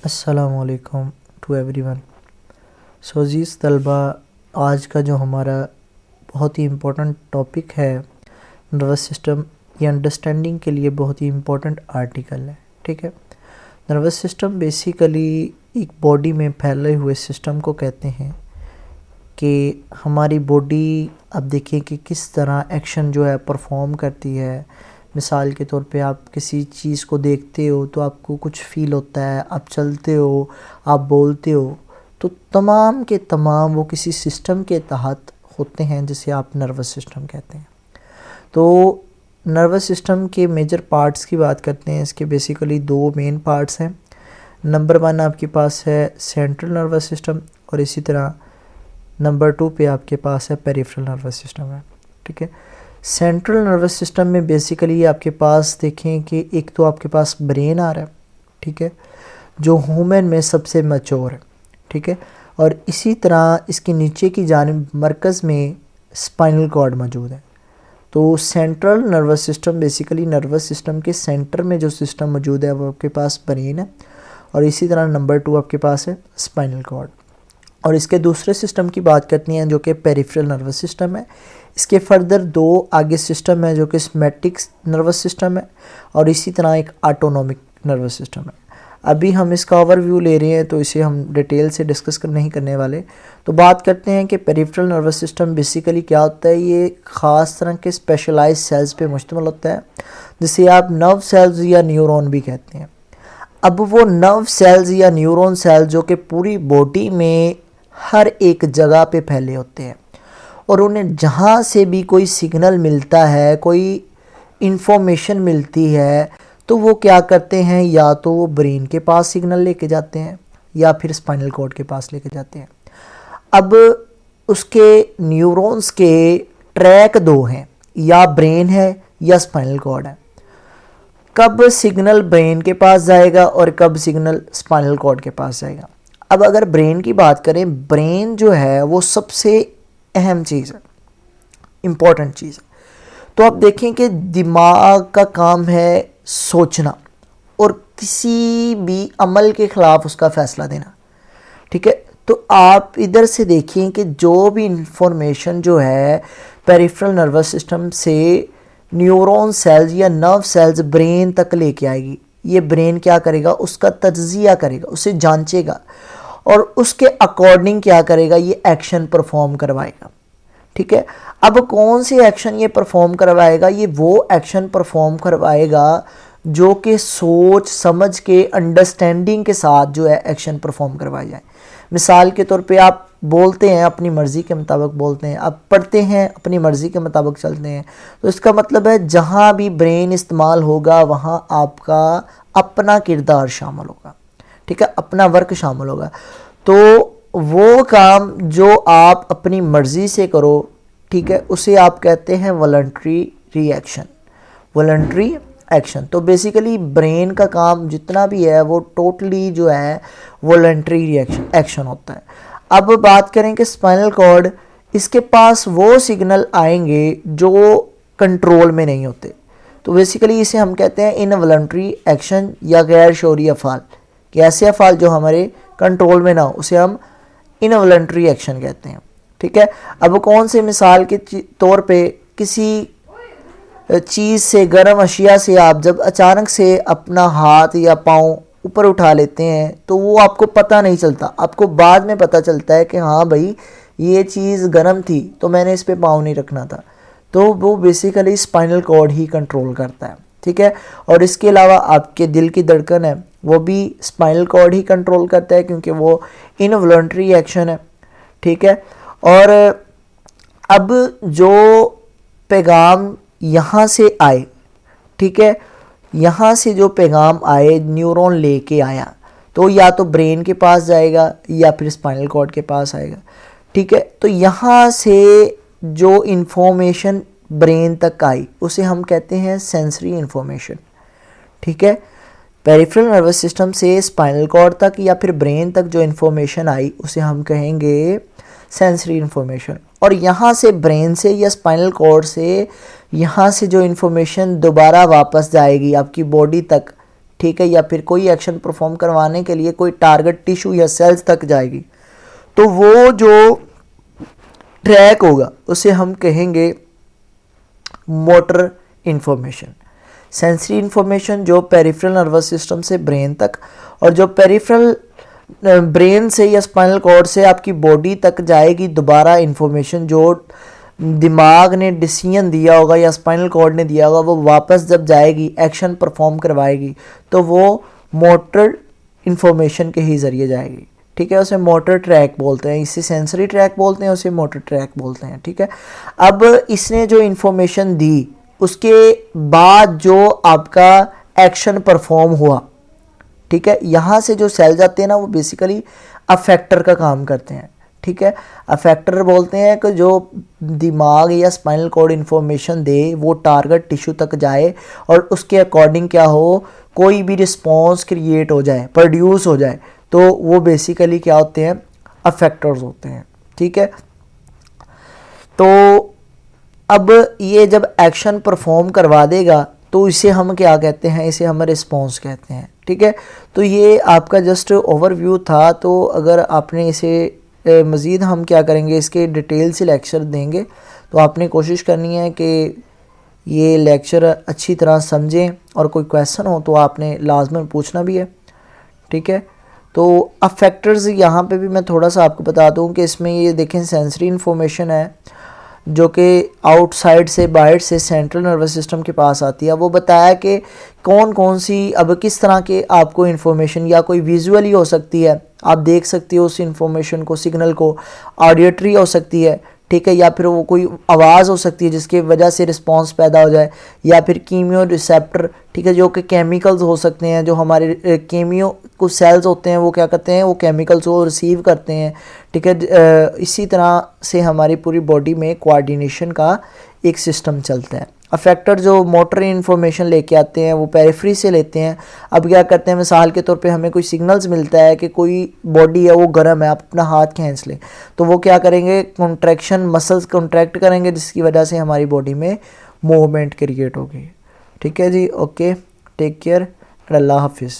अस्सलामुअलैकुम to everyone. सो अज़ीज़ तलबा, आज का जो हमारा बहुत ही इम्पोर्टेंट टॉपिक है नर्वस सिस्टम, ये अंडरस्टैंडिंग के लिए बहुत ही इम्पोर्टेंट आर्टिकल है। ठीक है, नर्वस सिस्टम बेसिकली एक बॉडी में फैले हुए सिस्टम को कहते हैं कि हमारी बॉडी अब देखिए कि किस तरह एक्शन जो है परफॉर्म करती है। मिसाल के तौर पे आप किसी चीज़ को देखते हो तो आपको कुछ फ़ील होता है, आप चलते हो, आप बोलते हो, तो तमाम के तमाम वो किसी सिस्टम के तहत होते हैं जिसे आप नर्वस सिस्टम कहते हैं। तो नर्वस सिस्टम के मेजर पार्ट्स की बात करते हैं। इसके बेसिकली दो मेन पार्ट्स हैं। नंबर 1 आपके पास है सेंट्रल नर्वस सिस्टम और इसी तरह नंबर 2 पे आपके पास है पेरिफेरल नर्वस सिस्टम है। ठीक है, सेंट्रल नर्वस सिस्टम में बेसिकली आपके पास देखें कि एक तो आपके पास ब्रेन आ रहा है, ठीक है, जो ह्यूमन में सबसे मैच्योर है। ठीक है, और इसी तरह इसके नीचे की जानिब मरकज़ में स्पाइनल कॉर्ड मौजूद है। तो central nervous system basically nervous system के सेंटर में जो सिस्टम मौजूद है वो आपके पास ब्रेन है और इसी तरह नंबर 2 आपके पास है स्पाइनल कॉर्ड। और इसके दूसरे सिस्टम की बात करनी है जो कि पेरिफेरल नर्वस सिस्टम है। इसके फर्दर दो आगे सिस्टम है जो कि सिमेटिक नर्वस सिस्टम है और इसी तरह एक ऑटोनॉमिक नर्वस सिस्टम है। अभी हम इसका ओवरव्यू ले रहे हैं तो इसे हम डिटेल से डिस्कस नहीं करने वाले। तो बात करते हैं कि पेरिफेरल नर्वस सिस्टम बेसिकली क्या होता है। ये ख़ास तरह के स्पेशलाइज्ड सेल्स पे मुश्तमिल होता है जिसे आप नर्व सेल्स या न्यूरॉन भी कहते हैं। अब वो नर्व सेल्स या न्यूरॉन सेल्स जो कि पूरी बॉडी में हर एक जगह पे फैले होते हैं और उन्हें जहाँ से भी कोई सिग्नल मिलता है, कोई इंफॉर्मेशन मिलती है, तो वो क्या करते हैं, या तो वो ब्रेन के पास सिग्नल लेके जाते हैं या फिर स्पाइनल कॉर्ड के पास लेके जाते हैं। अब उसके न्यूरॉन्स के ट्रैक दो हैं, या ब्रेन है या स्पाइनल कॉर्ड है। कब सिग्नल ब्रेन के पास जाएगा और कब सिग्नल स्पाइनल कॉर्ड के पास जाएगा। अब अगर ब्रेन की बात करें, ब्रेन जो है वो सबसे अहम चीज़ है, इम्पॉर्टेंट चीज़ है। तो आप देखें कि दिमाग का काम है सोचना और किसी भी अमल के ख़िलाफ़ उसका फ़ैसला देना। ठीक है, तो आप इधर से देखिए कि जो भी इंफॉर्मेशन जो है पेरिफेरल नर्वस सिस्टम से न्यूरॉन सेल्स या नर्व सेल्स ब्रेन तक लेके आएगी। ये ब्रेन क्या करेगा, उसका तज्जिया करेगा, उसे जांचेगा और उसके अकॉर्डिंग क्या करेगा, ये एक्शन परफॉर्म करवाएगा। ठीक है, अब कौन से एक्शन ये परफॉर्म करवाएगा, ये वो एक्शन परफॉर्म करवाएगा जो कि सोच समझ के अंडरस्टैंडिंग के साथ जो है एक्शन परफॉर्म करवाया जाए। मिसाल के तौर पे आप बोलते हैं, अपनी मर्ज़ी के मुताबिक बोलते हैं, आप पढ़ते हैं, अपनी मर्ज़ी के मुताबिक चलते हैं, तो इसका मतलब है जहाँ भी ब्रेन इस्तेमाल होगा वहाँ आपका अपना किरदार शामिल होगा। ठीक है, अपना वर्क शामिल होगा। तो वो काम जो आप अपनी मर्ज़ी से करो, ठीक है, उसे आप कहते हैं वॉलंटरी रिएक्शन, वॉलंटरी एक्शन। तो बेसिकली ब्रेन का काम जितना भी है वो टोटली जो है वॉलंटरी रिएक्शन एक्शन होता है। अब बात करें कि स्पाइनल कॉर्ड, इसके पास वो सिग्नल आएंगे जो कंट्रोल में नहीं होते। तो बेसिकली इसे हम कहते हैं इनवॉलंटरी एक्शन या गैर शौरी अफ़ाल, कि ऐसे अफ़ाल जो हमारे कंट्रोल में ना हो उसे हम इनवॉलंटरी एक्शन कहते हैं। ठीक है, अब कौन से मिसाल के तौर पे किसी चीज़ से, गर्म अशिया से आप जब अचानक से अपना हाथ या पाँव ऊपर उठा लेते हैं तो वो आपको पता नहीं चलता, आपको बाद में पता चलता है कि हाँ भाई ये चीज़ गर्म थी तो मैंने इस पे पाँव नहीं रखना था। तो वो बेसिकली स्पाइनल कॉर्ड ही कंट्रोल करता है। ठीक है, और इसके अलावा आपके दिल की धड़कन है वो भी स्पाइनल कॉर्ड ही कंट्रोल करता है क्योंकि वो इनवॉलंटरी एक्शन है। ठीक है, और अब जो पैगाम यहाँ से आए, ठीक है, यहाँ से जो पैगाम आए न्यूरॉन लेके आया तो या तो ब्रेन के पास जाएगा या फिर स्पाइनल कॉर्ड के पास आएगा। ठीक है, तो यहाँ से जो इन्फॉर्मेशन ब्रेन तक आई उसे हम कहते हैं सेंसरी इन्फॉर्मेशन। ठीक है, पेरिफेरल नर्वस सिस्टम से स्पाइनल कॉर्ड तक या फिर ब्रेन तक जो इन्फॉर्मेशन आई उसे हम कहेंगे सेंसरी इन्फॉर्मेशन। और यहाँ से ब्रेन से या स्पाइनल कॉर्ड से यहाँ से जो इन्फॉर्मेशन दोबारा वापस जाएगी आपकी बॉडी तक, ठीक है, या फिर कोई एक्शन परफॉर्म करवाने के लिए कोई टारगेट टिश्यू या सेल्स तक जाएगी, तो वो जो ट्रैक होगा उसे हम कहेंगे मोटर इंफॉर्मेशन। सेंसरी इंफॉर्मेशन जो पेरिफेरल नर्वस सिस्टम से ब्रेन तक, और जो पेरिफेरल ब्रेन से या स्पाइनल कॉर्ड से आपकी बॉडी तक जाएगी दोबारा इंफॉर्मेशन, जो दिमाग ने डिसीजन दिया होगा या स्पाइनल कॉर्ड ने दिया होगा, वो वापस जब जाएगी एक्शन परफॉर्म करवाएगी तो वो मोटर इंफॉर्मेशन के ही ज़रिए जाएगी। ठीक है, उसे मोटर ट्रैक बोलते हैं, इसे सेंसरी ट्रैक बोलते हैं, उसे मोटर ट्रैक बोलते हैं। ठीक है, अब इसने जो इंफॉर्मेशन दी उसके बाद जो आपका एक्शन परफॉर्म हुआ, ठीक है, यहाँ से जो सेल जाते हैं ना वो बेसिकली अफेक्टर का काम करते हैं। ठीक है, अफेक्टर बोलते हैं कि जो दिमाग या स्पाइनल कॉर्ड इंफॉर्मेशन दे, वो टारगेट टिश्यू तक जाए और उसके अकॉर्डिंग क्या हो, कोई भी रिस्पॉन्स क्रिएट हो जाए, प्रोड्यूस हो जाए, तो वो बेसिकली क्या होते हैं, अफेक्टर्स होते हैं। ठीक है, तो अब ये जब एक्शन परफॉर्म करवा देगा तो इसे हम क्या कहते हैं, इसे हम रिस्पॉन्स कहते हैं। ठीक है, तो ये आपका जस्ट ओवरव्यू था। तो अगर आपने इसे मज़ीद हम क्या करेंगे, इसके डिटेल से लेक्चर देंगे, तो आपने कोशिश करनी है कि ये लेक्चर अच्छी तरह समझें और कोई क्वेश्चन हो तो आपने लाजमन पूछना भी है। ठीक है, तो अब फैक्टर्स यहाँ पे भी मैं थोड़ा सा आपको बता दूँ कि इसमें ये देखें सेंसरी इन्फॉर्मेशन है जो कि आउटसाइड से, बाहर से सेंट्रल नर्वस सिस्टम के पास आती है। वो बताया कि कौन कौन सी, अब किस तरह के आपको इन्फॉर्मेशन, या कोई विजुअली हो सकती है, आप देख सकते हो उस इन्फॉर्मेशन को, सिग्नल को, ऑडियोटरी हो सकती है, ठीक है, या फिर वो कोई आवाज़ हो सकती है जिसकी वजह से रिस्पांस पैदा हो जाए, या फिर कीमियो रिसेप्टर, ठीक है, जो कि केमिकल्स हो सकते हैं, जो हमारे कीमियो कुछ सेल्स होते हैं वो क्या करते हैं, वो केमिकल्स को रिसीव करते हैं। ठीक है, इसी तरह से हमारी पूरी बॉडी में कोऑर्डिनेशन का एक सिस्टम चलता है। अफेक्टर जो मोटर इन्फॉर्मेशन लेके आते हैं वो पेरिफेरी से लेते हैं। अब क्या करते हैं, मिसाल के तौर पे हमें कोई सिग्नल्स मिलता है कि कोई बॉडी है वो गर्म है, आप अपना हाथ खींच लें, तो वो क्या करेंगे, कॉन्ट्रैक्शन, मसल्स कॉन्ट्रैक्ट करेंगे, जिसकी वजह से हमारी बॉडी में मूवमेंट क्रिएट होगी। ठीक है जी, ओके, टेक केयर, अल्लाह हाफिज़।